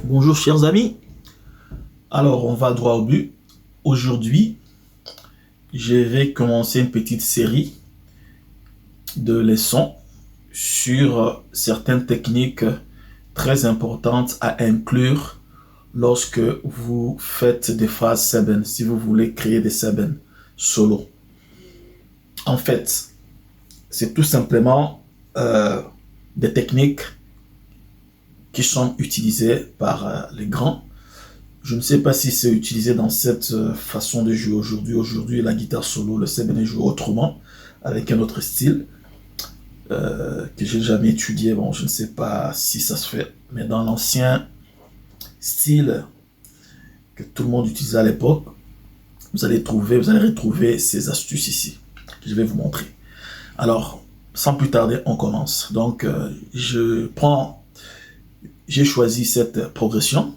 Bonjour chers amis, alors on va droit au but. Aujourd'hui, je vais commencer une petite série de leçons sur certaines techniques très importantes à inclure lorsque vous faites des phases seben, si vous voulez créer des seben solo. En fait, c'est tout simplement des techniques qui sont utilisées par les grands. Je ne sais pas si c'est utilisé dans cette façon de jouer aujourd'hui. Aujourd'hui, la guitare solo, le seben est joué autrement, avec un autre style que j'ai jamais étudié. Bon, je ne sais pas si ça se fait, mais dans l'ancien style que tout le monde utilisait à l'époque, vous allez retrouver ces astuces ici, que je vais vous montrer. Alors, sans plus tarder, on commence. Donc, j'ai choisi cette progression.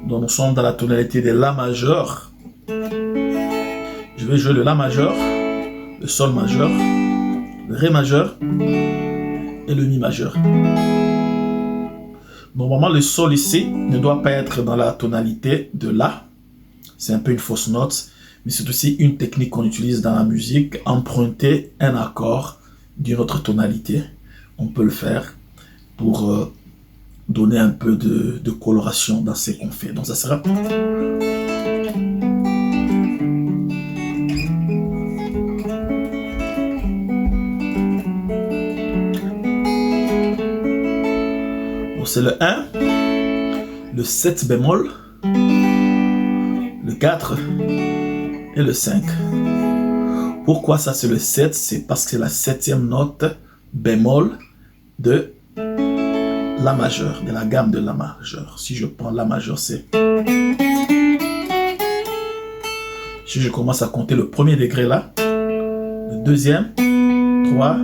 Donc nous sommes dans la tonalité de La majeur. Je vais jouer le La majeur, le Sol majeur, le Ré majeur et le Mi majeur. Normalement, le Sol ici ne doit pas être dans la tonalité de La. C'est un peu une fausse note, mais c'est aussi une technique qu'on utilise dans la musique, emprunter un accord d'une autre tonalité. On peut le faire pour donner un peu de coloration dans ce qu'on fait. Donc ça sera... Donc c'est le 1, le 7 bémol, le 4 et le 5. Pourquoi ça c'est le 7? C'est parce que c'est la 7e note bémol de La majeur, de la gamme de La majeur. Si je prends La majeur, c'est... Si je commence à compter le premier degré là, le deuxième, 3,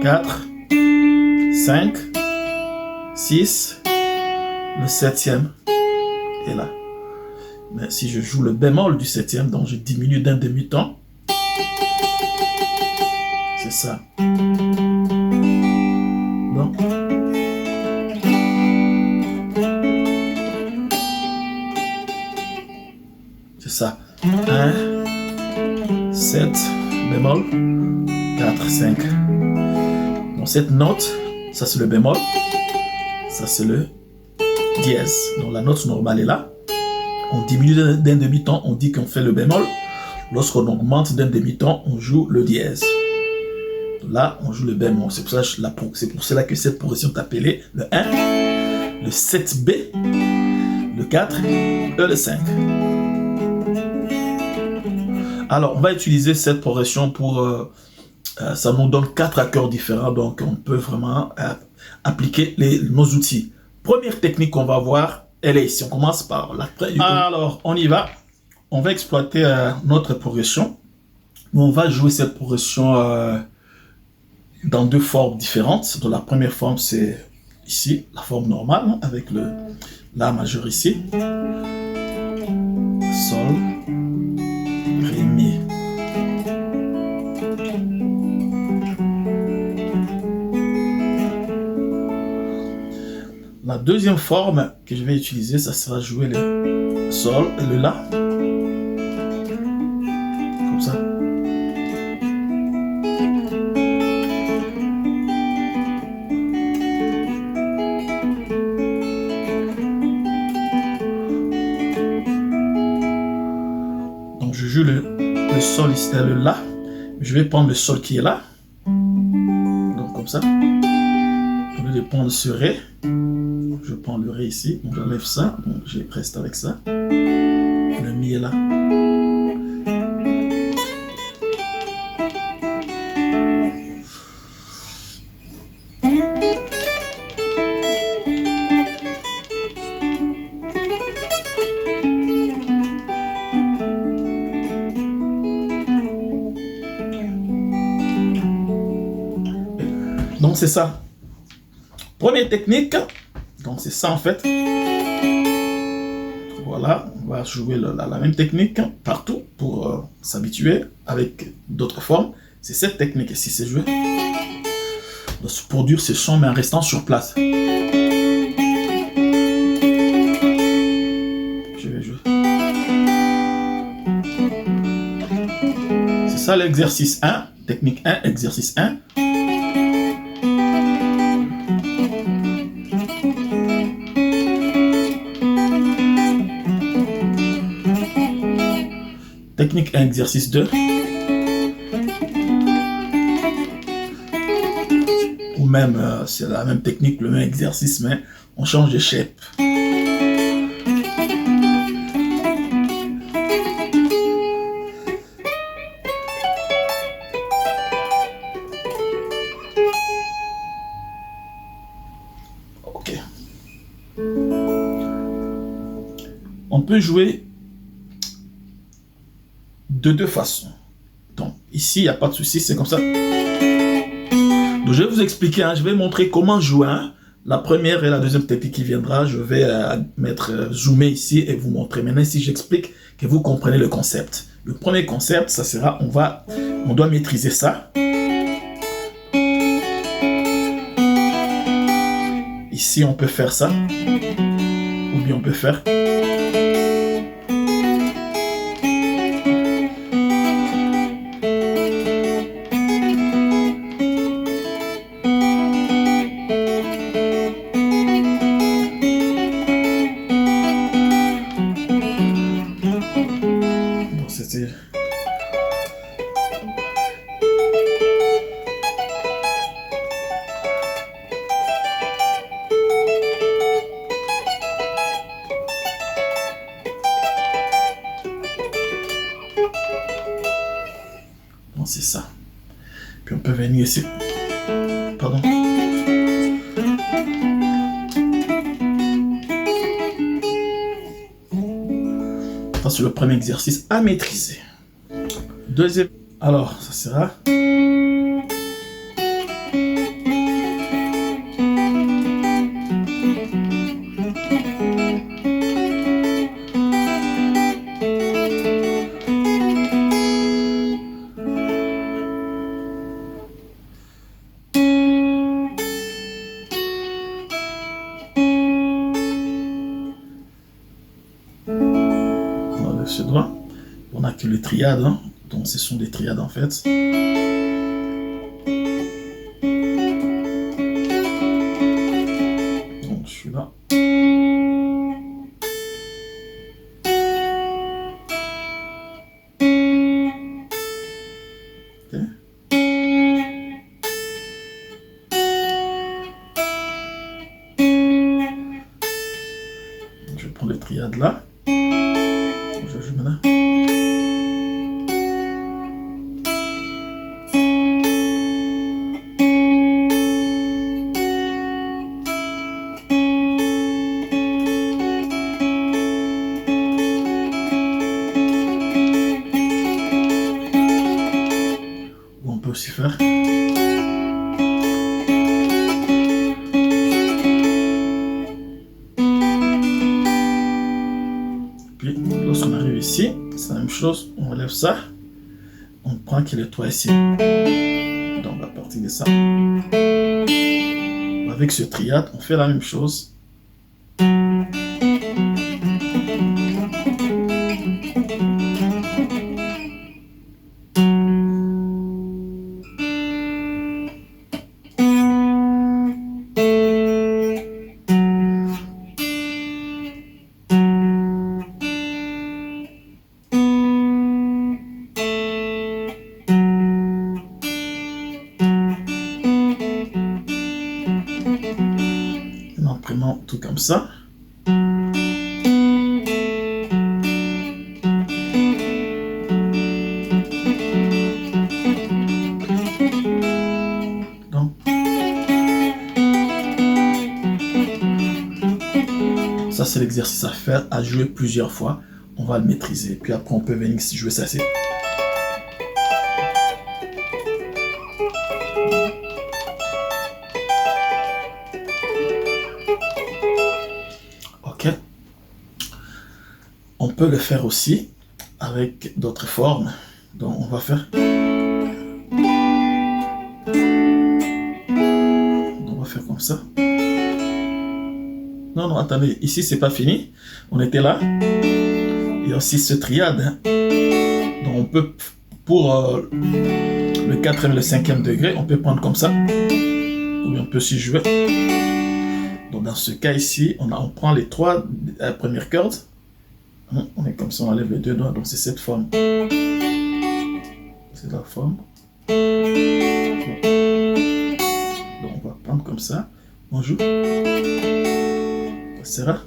4, 5, 6, le 7e est là. Mais si je joue le bémol du 7e, donc je diminue d'un demi-ton, c'est ça. Donc, c'est ça. 1, 7, bémol, 4, 5. Donc cette note, ça c'est le bémol, ça c'est le dièse. Donc la note normale est là. On diminue d'un demi-ton, on dit qu'on fait le bémol. Lorsqu'on augmente d'un demi-ton, on joue le dièse. Là, on joue le bémol. C'est pour cela que cette progression est appelée le 1, le 7B, le 4 et le 5. Alors, on va utiliser cette progression pour... ça nous donne 4 accords différents, donc on peut vraiment appliquer nos outils. Première technique qu'on va voir, elle est ici. On commence par la première. Alors, on y va. On va exploiter notre progression. On va jouer cette progression dans deux formes différentes. Donc, la première forme, c'est ici, la forme normale, avec le La majeur ici. Sol. Ré, Mi. La deuxième forme que je vais utiliser, ça sera jouer le Sol et le La. Comme ça. Donc je joue le Sol ici, le La. Je vais prendre le Sol qui est là. Donc comme ça. Au lieu de prendre ce Ré, je prends le Ré ici. Donc j'enlève ça. Donc je reste avec ça. Le Mi est là. Donc c'est ça. Première technique. Donc c'est ça en fait. Voilà, on va jouer la même technique partout pour s'habituer avec d'autres formes. C'est cette technique ici, c'est jouer. de produire ce son, mais en restant sur place. Je vais jouer. C'est ça l'exercice 1, technique 1, exercice 1. Technique 1, exercice 2. Ou même, c'est la même technique, le même exercice, mais on change de shape. Ok. On peut jouer de deux façons. Donc, ici, il n'y a pas de souci, c'est comme ça. Donc, je vais vous expliquer, je vais montrer comment jouer. La première et la deuxième technique qui viendra, je vais zoomer ici et vous montrer. Maintenant, ici, j'explique que vous comprenez le concept. Le premier concept, ça sera, on doit maîtriser ça. Ici, on peut faire ça. Ou bien on peut faire... C'est ça. Puis on peut venir ici. Pardon. Ça, c'est le premier exercice à maîtriser. Deuxième. Alors, ça sera... ce doigt. On n'a que les triades, donc ce sont des triades en fait. Donc je suis là. Okay. Je vais prendre les triades là. Je joue maintenant. Ou on peut aussi faire. Puis lorsqu'on arrive ici, c'est la même chose, on relève ça, on prend qu'il est toi ici. Donc à partir de ça, avec ce triade, on fait la même chose. En prenant tout comme ça. Donc, ça c'est l'exercice à faire, à jouer plusieurs fois. On va le maîtriser. Puis après on peut venir ici jouer ça. Ok. On peut le faire aussi avec d'autres formes. Donc on va faire. comme ça. Non, non, attendez, ici c'est pas fini. On était là. Il y a aussi ce triade. Hein. Donc on peut, pour le 4e et le 5e degré, on peut prendre comme ça. Ou bien on peut s'y jouer. Donc dans ce cas ici, on prend les 3 premières cordes. On est comme ça, on enlève les 2 doigts. Donc c'est cette forme. C'est la forme. Donc on va prendre comme ça. On joue. Ça sera.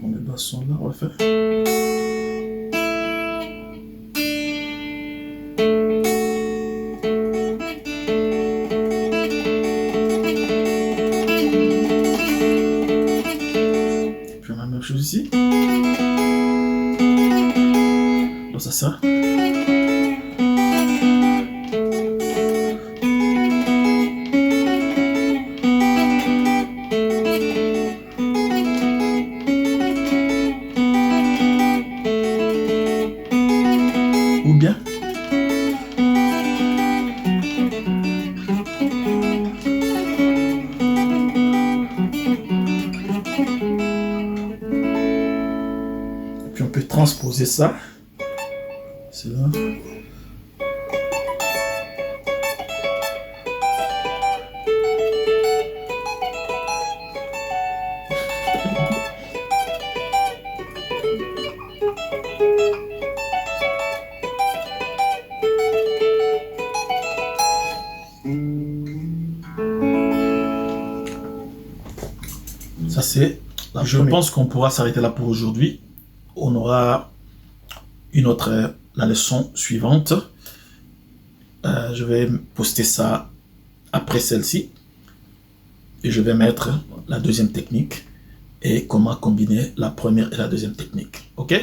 Les basses sont là, on va faire. Puis la même chose ici. Donc ça sert. Ou bien et puis on peut transposer ça. C'est là. Ça c'est. Je pense qu'on pourra s'arrêter là pour aujourd'hui. On aura la leçon suivante. Je vais poster ça après celle-ci. Et je vais mettre la deuxième technique et comment combiner la première et la deuxième technique. Ok?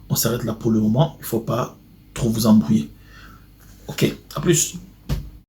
On s'arrête là pour le moment. Il ne faut pas trop vous embrouiller. Ok, à plus.